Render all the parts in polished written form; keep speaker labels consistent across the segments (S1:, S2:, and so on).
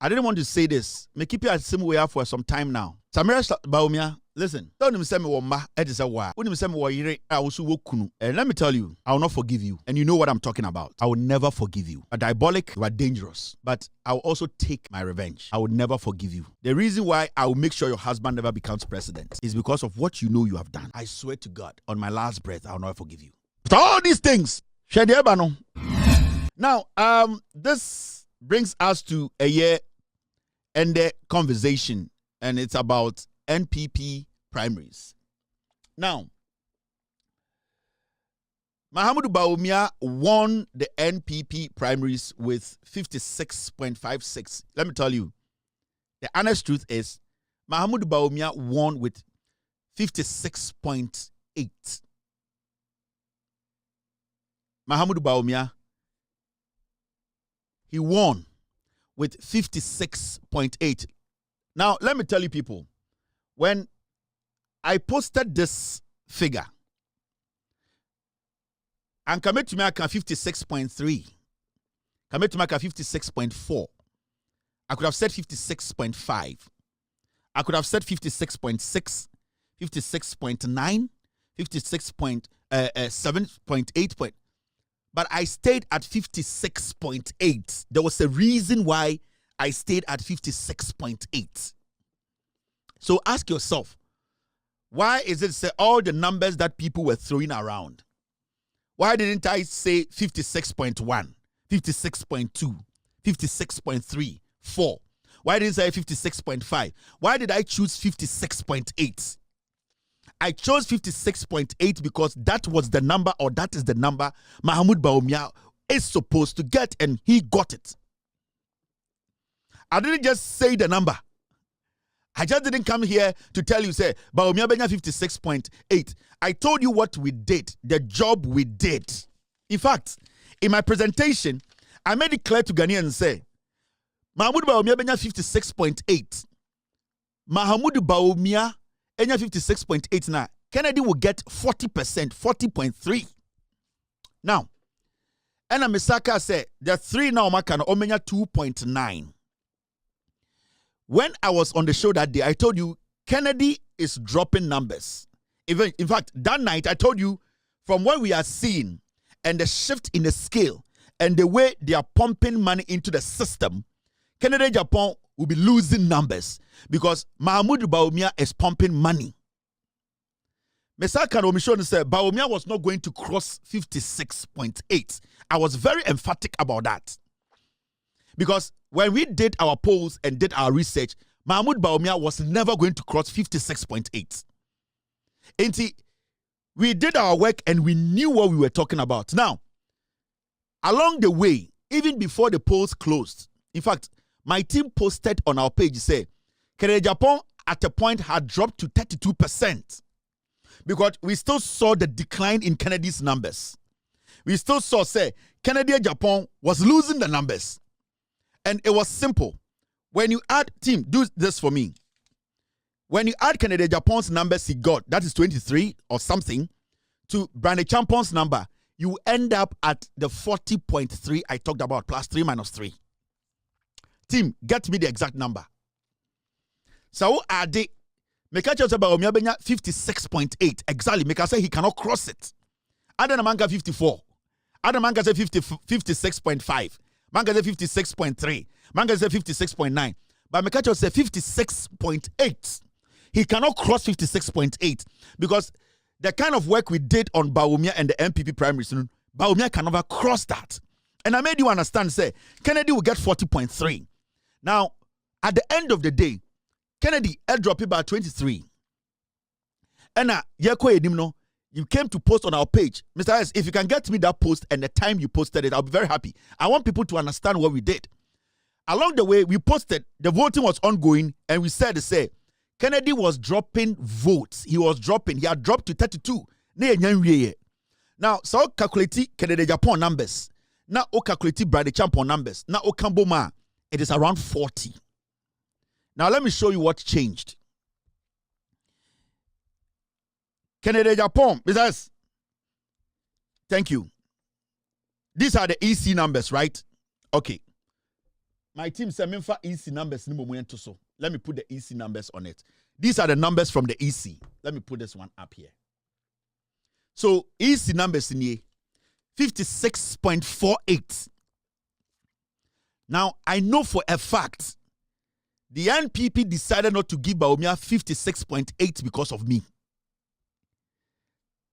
S1: I didn't want to say this. Me keep it at the same way for some time now. Samira Bawumia, listen. Don't even say me woma. It is a why. Don't say me oyere. I also Awuku. And let me tell you, I will not forgive you. And you know what I'm talking about. I will never forgive you. A diabolic, you are dangerous. But I will also take my revenge. I will never forgive you. The reason why I will make sure your husband never becomes president is because of what you know you have done. I swear to God, on my last breath, I will never forgive you. But all these things, now, this brings us to a year and the conversation, and it's about NPP primaries. Now, Samira Bawumia won the NPP primaries with 56.56. Let me tell you, the honest truth is, Samira Bawumia won with 56.8. Samira Bawumia, he won with 56.8. Now, let me tell you people, when I posted this figure, and come to me at 56.3, come to me at 56.4, I could have said 56.5, I could have said 56.6, 56.9, 56.7.8. But I stayed at 56.8. There was a reason why I stayed at 56.8. So ask yourself, why is it say all the numbers that people were throwing around? Why didn't I say 56.1, 56.2, 56.3, 4? Why didn't I say 56.5? Why did I choose 56.8? I chose 56.8 because that was the number, or that is the number Samira Bawumia is supposed to get, and he got it. I didn't just say the number. I just didn't come here to tell you, say, Bawumia benya 56.8. I told you what we did, the job we did. In fact, in my presentation, I made it clear to Ghanaians and say, Samira Bawumia benya 56.8. Samira Bawumia enya 56.8 now. Kennedy will get 40%, 40.3. Now, and Misaka said the three now can omenya 2.9. When I was on the show that day, I told you Kennedy is dropping numbers. Even in fact, that night I told you from what we are seeing and the shift in the scale and the way they are pumping money into the system, Kennedy Agyapong will be losing numbers because Samira Bawumia is pumping money. Mesaka Omishon said Bawumia was not going to cross 56.8. I was very emphatic about that. Because when we did our polls and did our research, Samira Bawumia was never going to cross 56.8. And we did our work and we knew what we were talking about. Now, along the way, even before the polls closed, in fact, my team posted on our page, say, Agyapong at a point had dropped to 32% because we still saw the decline in Kennedy's numbers. We still saw, say, Kennedy Agyapong was losing the numbers. And it was simple. When you add, team, do this for me. When you add Kennedy Agyapong's numbers he got, that is 23 or something, to Brandy Champon's number, you end up at the 40.3 I talked about, plus 3 minus 3. Team, get me the exact number. So I did. Make a choice about Bawumia 56.8 exactly. Make I say he cannot cross it. Adam Manga 54. Adam Manga say 56.5. Manga say 56.3. Manga say 56.9. But make a choice say 56.8. He cannot cross 56.8 because the kind of work we did on Bawumia and the NPP primaries, Bawumia can never cross that. And I made you understand, say, Kennedy will get 40.3. Now, at the end of the day, Kennedy airdrop about 23. And you came to post on our page. Mr. S, if you can get me that post and the time you posted it, I'll be very happy. I want people to understand what we did. Along the way, we posted, the voting was ongoing, and we said, Kennedy was dropping votes. He had dropped to 32. Now, so calculate Kennedy Agyapong numbers. Now, calculate Brandy Champion numbers. Now, Kamboma, it is around 40. Now, let me show you what changed. Kennedy Agyapong, Mrs. Thank you. These are the EC numbers, right? Okay. my team said, "Memfa EC numbers ni mo to so." Let me put the EC numbers on it. These are the numbers from the EC. Let me put this one up here. So EC numbers in here, 56.48. Now I know for a fact the NPP decided not to give Bawumia 56.8 because of me.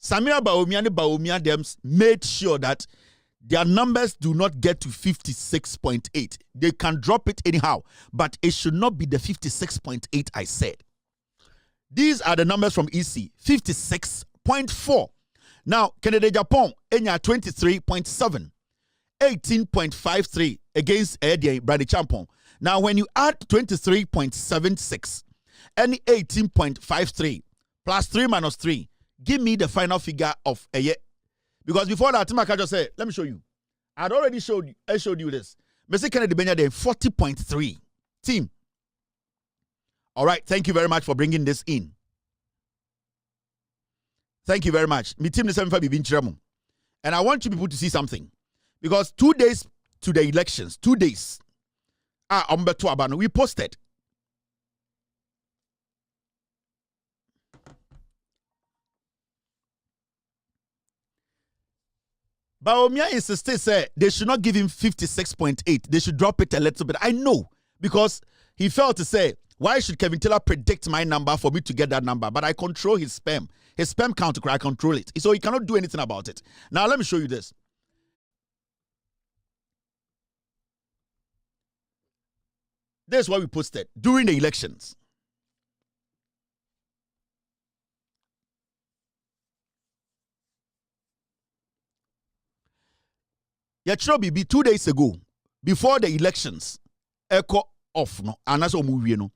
S1: Samira Bawumia and Bawumia them made sure that their numbers do not get to 56.8. They can drop it anyhow, but it should not be the 56.8 I said. These are the numbers from EC, 56.4. Now, Canada Agyapong, Enya 23.7, 18.53 against Brady Champon. Now, when you add 23.76 and 18.53 plus 3 minus 3, give me the final figure of a year. Because before that, I just say, let me show you. I'd already showed you this. Mr. Kennedy Benya there 40.3. Team. All right, thank you very much for bringing this in. Thank you very much. My team is and I want you people to see something. Because 2 days to the elections, 2 days, we posted. Bawumia insisted, say they should not give him 56.8. They should drop it a little bit. I know, because he felt to say, why should Kevin Taylor predict my number for me to get that number? But I control his spam. His spam count, I control it. So he cannot do anything about it. Now, let me show you this. This is what we posted during the elections. Yachirobi 2 days ago, before the elections, echo off no, and that's what we know.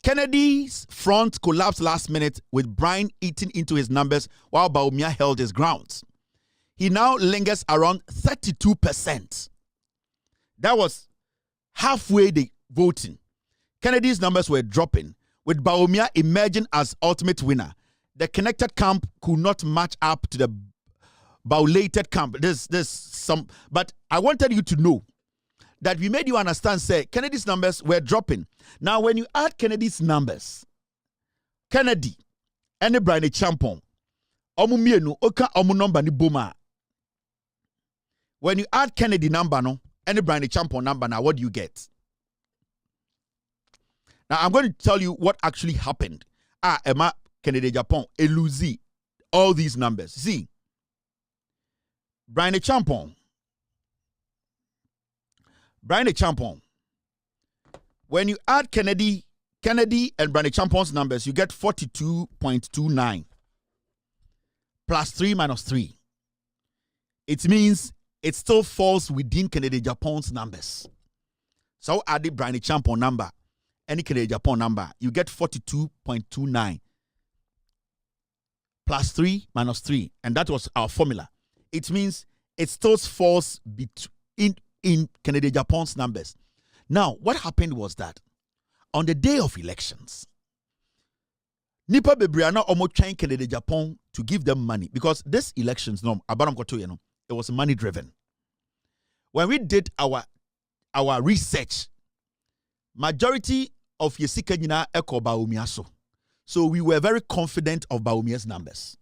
S1: Kennedy's front collapsed last minute with Brian eating into his numbers while Bawumia held his ground. He now lingers around 32%. That was halfway the voting. Kennedy's numbers were dropping, with Bawumia emerging as ultimate winner. The connected camp could not match up to the violated camp. But I wanted you to know that we made you understand, say, Kennedy's numbers were dropping. Now, when you add Kennedy's numbers, Kennedy, and Brian Champon, number ni boma. When you add Kennedy number, no, and Brian Champon number, now what do you get? Now, I'm going to tell you what actually happened. Emma Kennedy Agyapong, Eluzi, all these numbers. See, Brian Champon, when you add Kennedy and Brian Champon's numbers, you get 42.29 plus 3 minus 3. It means it still falls within Kennedy Agyapong's numbers. So add the Brian Champon number, any Kennedy Agyapong number, you get 42.29 plus 3 minus 3. And that was our formula. It means it still falls in Kennedy Agyapong's numbers. Now, what happened was that on the day of elections, Nipa Bebriana almost trying Kennedy Agyapong to give them money, because this elections, it was money driven. When we did our research, majority of Yesika Nina Eko Bawumia so we were very confident of Bawumia's numbers.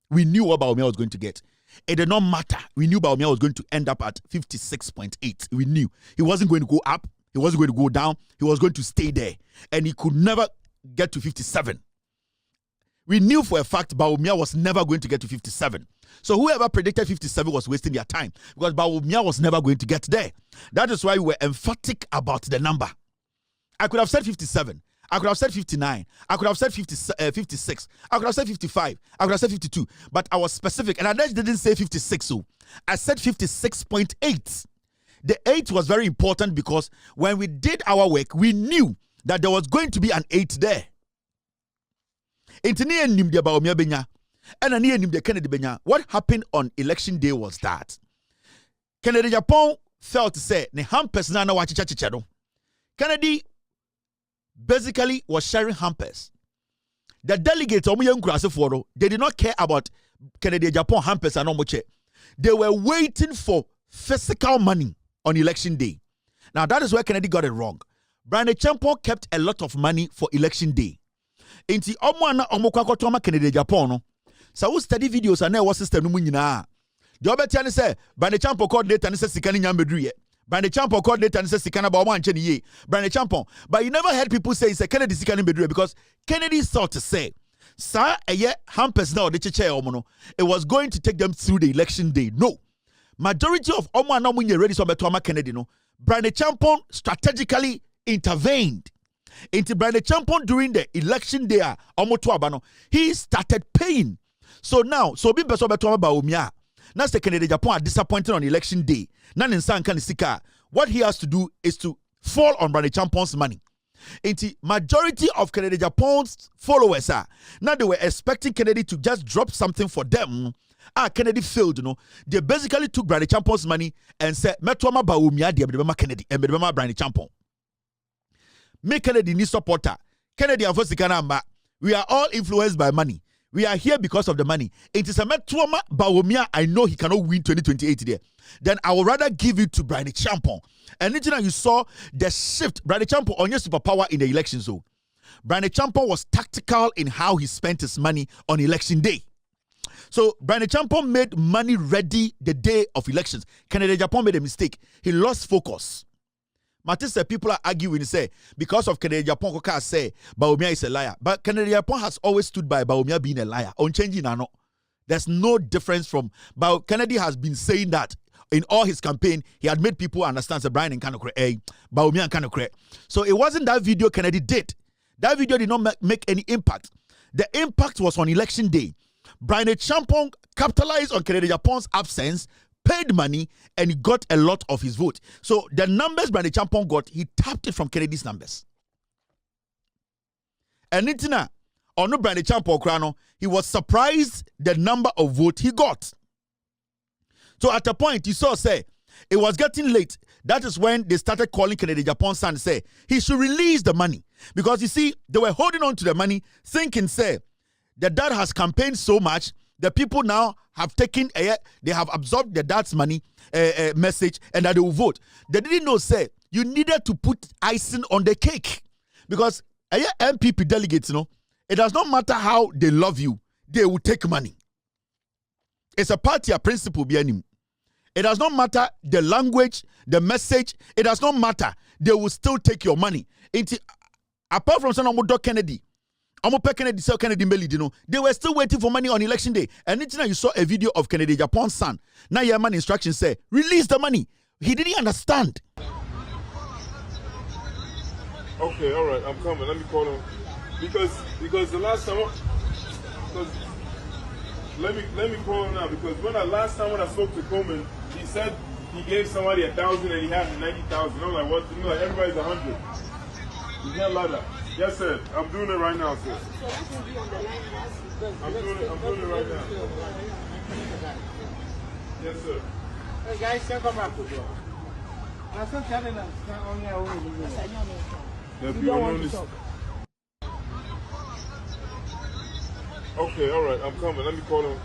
S1: We knew what Bawumia was going to get. It did not matter. We knew Bawumia was going to end up at 56.8. We knew he wasn't going to go up. He wasn't going to go down. He was going to stay there. And he could never get to 57. We knew for a fact Bawumia was never going to get to 57. So whoever predicted 57 was wasting their time, because Bawumia was never going to get there. That is why we were emphatic about the number. I could have said 57. I could have said 59. I could have said 56. I could have said 55. I could have said 52. But I was specific. And I just didn't say 56. So I said 56.8. The 8 was very important because when we did our work, we knew that there was going to be an 8 there. What happened on election day was that Kennedy Agyapong felt to say, Kennedy basically was sharing hampers. The delegates, they did not care about Kennedy Agyapong hampers and Omoche. They were waiting for physical money on election day. Now, that is where Kennedy got it wrong. Brian Agyapong kept a lot of money for election day. Inti omo kwa toma Kennedy Agyapong no. So we study videos and now system no nyina. The obetia ne say Brian Agyapong called later and say sika ni nyambedru Brian Agyapong called later and say sika na ba omo anche ni ye. Brian Agyapong. But you never heard people say Kennedy sika ni bedru because Kennedy thought to say Sir, hampers now the chiche omono. It was going to take them through the election day. No. Majority of omo and omo ready so betoma Kennedy no. Brian Agyapong strategically intervened. Into Brian Agyapong during the election day, omo to abano, he started paying. So now, so be beso betoma Bawumia. Now the Kennedy Agyapong are disappointed on election day. Nan insan kan sika. What he has to do is to fall on Brian Agyapong's money. Into majority of Kennedy Agyapong's followers are now they were expecting Kennedy to just drop something for them. Kennedy failed, you know. They basically took Brian Agyapong's money and said, "Metwama Bawumia de Bedema Kennedy and Bedema Brian Agyapong." Make Kennedy ni supporter. Kennedy and Fosikana, we are all influenced by money. We are here because of the money. It is a Metwama Bawumia. I know he cannot win 2028 there. Then I would rather give it to Brian Agyapong. And then you saw the shift. Brian Agyapong on your superpower in the election zone. Brian Agyapong was tactical in how he spent his money on election day. So Brian Agyapong made money ready the day of elections. Kennedy Agyapong made a mistake. He lost focus. Matisse, people are arguing, say, because of Kennedy Agyapong, Koka say Bawumia is a liar. But Kennedy Agyapong has always stood by Bawumia being a liar. On changing or not. There's no difference from, but Kennedy has been saying that in all his campaign, he had made people understand that Brian and Bawumia and Kanokre. So it wasn't that video Kennedy did. That video did not make any impact. The impact was on election day. Brian Agyapong capitalized on Kennedy Agyapong's absence, paid money, and he got a lot of his vote. So the numbers Brian Agyapong got, he tapped it from Kennedy's numbers. And Nitina, on Brian Agyapong, he was surprised the number of votes he got. So at a point, you saw, say, it was getting late. That is when they started calling Kennedy Agyapong's son, say, he should release the money. Because you see, they were holding on to the money, thinking, say, the dad has campaigned so much, the people now have taken, they have absorbed the dad's money message, and that they will vote. They didn't know, say, you needed to put icing on the cake. Because MPP delegates, you know, it does not matter how they love you, they will take money. It's a party, a principle behind him. It does not matter the language, the message, it does not matter. They will still take your money. Apart from Senator Kennedy, they were still waiting for money on election day. And you saw a video of Kennedy Agyapong's son. Now your man instructions say, release the money. He didn't understand.
S2: Okay, all right, I'm coming. Let me call him. Because the last time, let me call him now. Because last time when I spoke to Coleman, he said he gave somebody 1,000 and he had 90,000. I'm like, what? You know, like everybody's 100. You can't lie that. Yes, sir. I'm doing it right now, sir. I'm doing it right now. Yes, sir.
S3: Hey guys, come back to you.
S2: Okay, all right, I'm coming. Let me call him.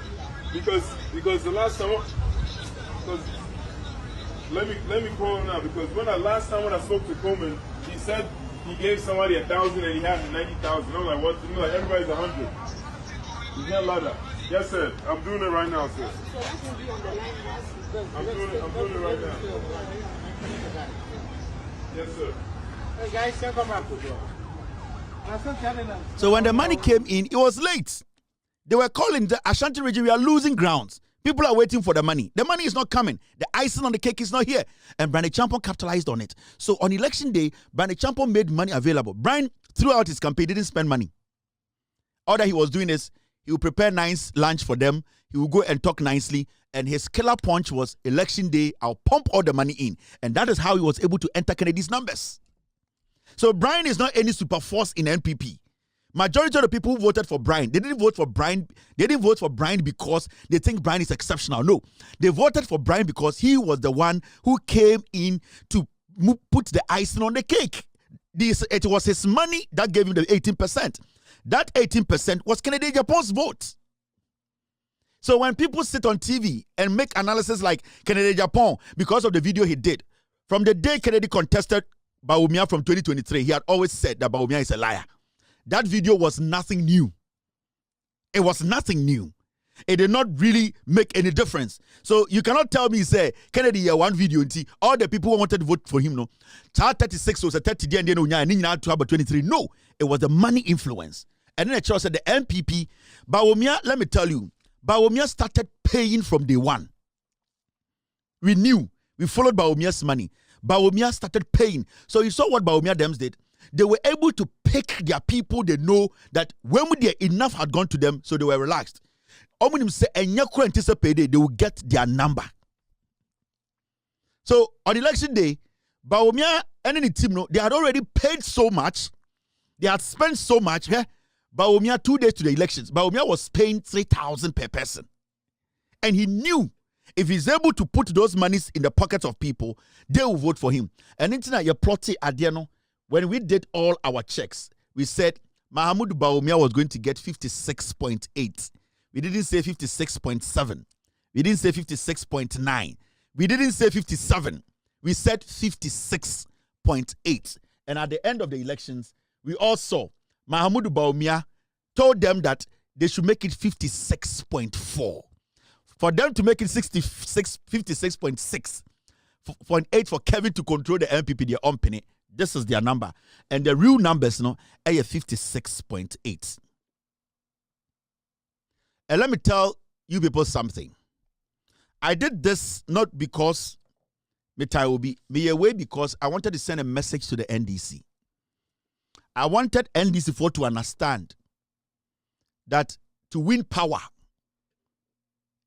S2: Because the last time, let me call him now. Because last time when I spoke to Coleman, he said he gave somebody 1,000 and he had 90,000. I'm like, what? You know, like everybody's 100. You can't lie that. Yes, sir. I'm doing it right now, sir. I'm doing it right now. Yes, sir.
S3: Hey guys, come back to you.
S1: So when the money came in, it was late. They were calling the Ashanti region, we are losing grounds. People are waiting for the money. The money is not coming. The icing on the cake is not here. And Brian Agyapong capitalized on it. So on election day, Brian Agyapong made money available. Brian, throughout his campaign, didn't spend money. All that he was doing is, he would prepare nice lunch for them. He would go and talk nicely. And his killer punch was, election day, I'll pump all the money in. And that is how he was able to enter Kennedy's numbers. So Brian is not any super force in NPP. Majority of the people who voted for Brian, they didn't vote for Brian because they think Brian is exceptional. No, they voted for Brian because he was the one who came in to put the icing on the cake. It was his money that gave him the 18%. That 18% was Kennedy Agyapong's vote. So when people sit on TV and make analysis like Kennedy Agyapong, because of the video he did, From the day Kennedy contested Bawumia from 2023, he had always said that Bawumia is a liar. That video was nothing new. It was nothing new. It did not really make any difference. So you cannot tell me, say, Kennedy here one video, all the people who wanted to vote for him, no. 36 was a 30 day and then to about 23. No, it was the money influence. And then the church said the MPP, Bawumia, let me tell you, Bawumia started paying from day one. We knew. We followed Bawumia's money. Bawumia started paying. So you saw what Bawumia Dems did. They were able to pick their people. They know that when enough had gone to them, so they were relaxed. Omunim say they will get their number. So on election day, Bawumia and any team, no, they had already paid so much. They had spent so much. Bawumia 2 days to the elections. Bawumia was paying 3,000 per person. And he knew if he's able to put those monies in the pockets of people, they will vote for him. And internet, you plotty Adiano. When we did all our checks, we said Mahamudu Bawumia was going to get 56.8. We didn't say 56.7. We didn't say 56.9. We didn't say 57. We said 56.8. And at the end of the elections, we all saw Mahamudu Bawumia told them that they should make it 56.4. For them to make it 56.6, for an 8 for Kevin to control the MPP, their own penny, this is their number. And the real numbers, are 56.8. And let me tell you people something. I did this not because I will be away, because I wanted to send a message to the NDC. I wanted NDC to understand that to win power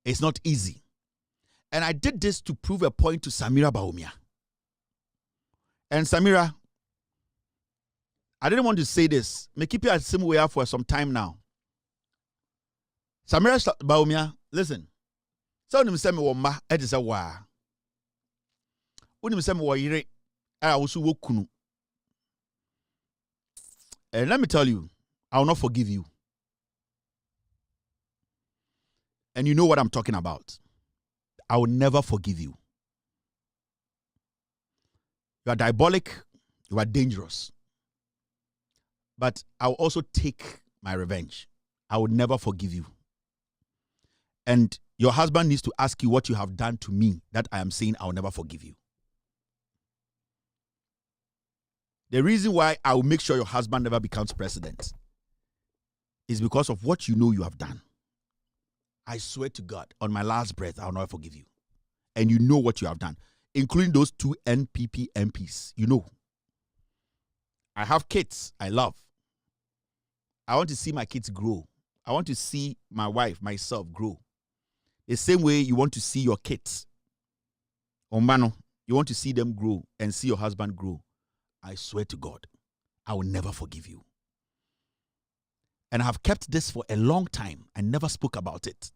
S1: is not easy. And I did this to prove a point to Samira Bawumia. And Samira, I didn't want to say this. May keep you at the same way for some time now. Samira Bawumia, listen. So unim se me wo ma e de se wa. Unim se me wo yire a wo so wo kunu. And let me tell you, I will not forgive you. And you know what I'm talking about. I will never forgive you. You are diabolic. You are dangerous. But I will also take my revenge. I will never forgive you. And your husband needs to ask you what you have done to me that I am saying I will never forgive you. The reason why I will make sure your husband never becomes president is because of what you know you have done. I swear to God, on my last breath, I will never forgive you. And you know what you have done, including those 2 NPP MPs. You know. I have kids I love. I want to see my kids grow. I want to see my wife, myself grow. The same way you want to see your kids. Omano, you want to see them grow and see your husband grow. I swear to God, I will never forgive you. And I have kept this for a long time. I never spoke about it.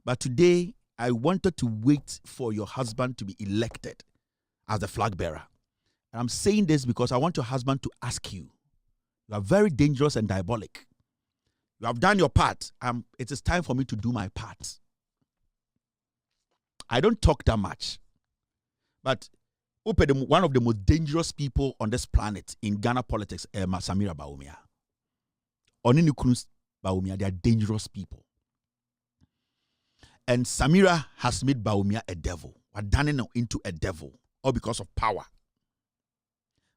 S1: But today, I wanted to wait for your husband to be elected as the flag bearer. And I'm saying this because I want your husband to ask you. You are very dangerous and diabolic. You have done your part. It is time for me to do my part. I don't talk that much. But one of the most dangerous people on this planet in Ghana politics, Samira Bawumia. Oninukunus Bawumia, they are dangerous people. And Samira has made Bawumia a devil. We're turning him into a devil, all because of power.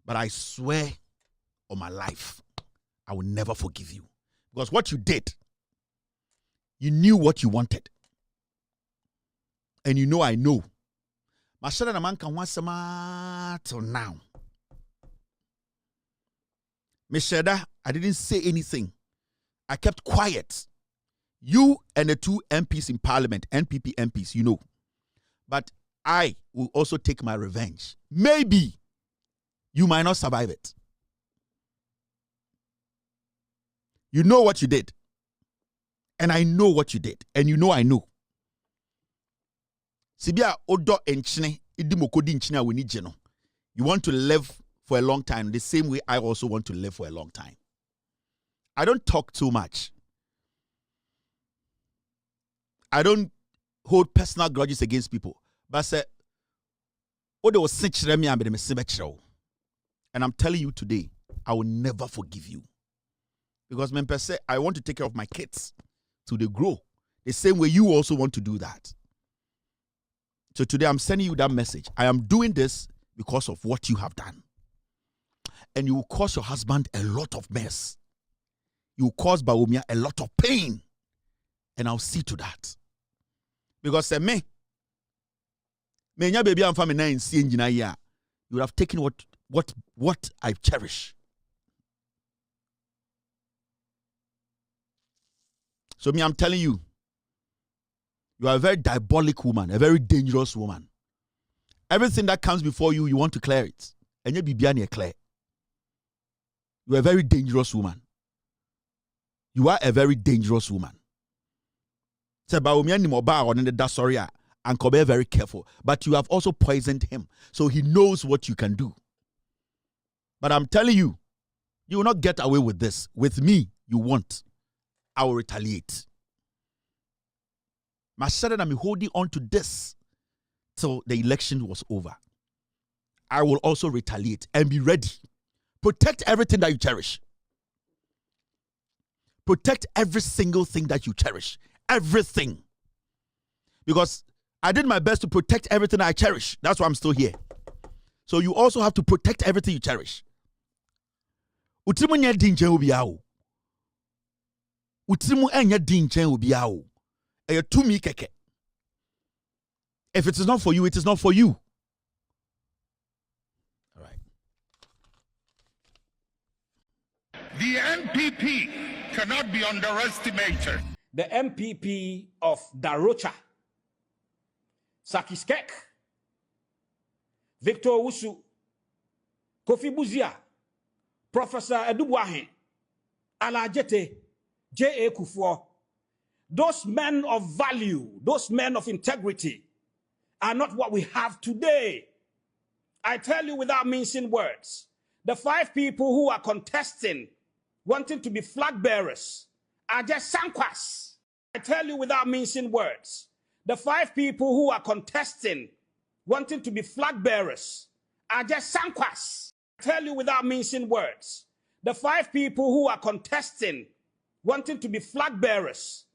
S1: But I swear on my life, I will never forgive you. Because what you did, you knew what you wanted. And you know I know. Mashada na man kan wasama till now. Meshada, I didn't say anything. I kept quiet. You and the 2 MPs in Parliament, NPP MPs, you know. But I will also take my revenge. Maybe you might not survive it. You know what you did. And I know what you did. And you know I know. Sibia odo enchine idimokodi enchine we need jeno. You want to live for a long time the same way I also want to live for a long time. I don't talk too much. I don't hold personal grudges against people. But say And I'm telling you today, I will never forgive you. Because men per se, I want to take care of my kids till they grow. The same way you also want to do that. So today I'm sending you that message. I am doing this because of what you have done. And you will cause your husband a lot of mess. You will cause Bawumia a lot of pain. And I'll see to that. Because me baby I'm from you would have taken what I cherish. So I'm telling you, you are a very diabolic woman, a very dangerous woman. Everything that comes before you, you want to clear it. And you be clear. You are a very dangerous woman. You are a very dangerous woman. Say Bawumia ni moba on the sorry and be very careful. But you have also poisoned him. So he knows what you can do. But I'm telling you, you will not get away with this. With me, you won't. I will retaliate. My son, I'm holding on to this till the election was over. I will also retaliate and be ready. Protect everything that you cherish. Protect every single thing that you cherish. Everything. Because I did my best to protect everything I cherish. That's why I'm still here. So you also have to protect everything you cherish. Utimu nye dinje ubiao. Utimu enye dinje ubiao. Eye tumi keke. If it is not for you, it is not for you. All right.
S4: The MPP cannot be underestimated.
S5: The MPP of Darocha, Sakiskek, Victor Owusu, Kofi Buzia, Professor Edubwahe, Alajete, J.A. Kufuor, those men of value, those men of integrity are not what we have today. I tell you without mincing words, the 5 people who are contesting, wanting to be flag bearers, are just sankwas. I tell you without mincing words, the 5 people who are contesting, wanting to be flag bearers, are just sankwas. I tell you without mincing words, the 5 people who are contesting, wanting to be flag bearers,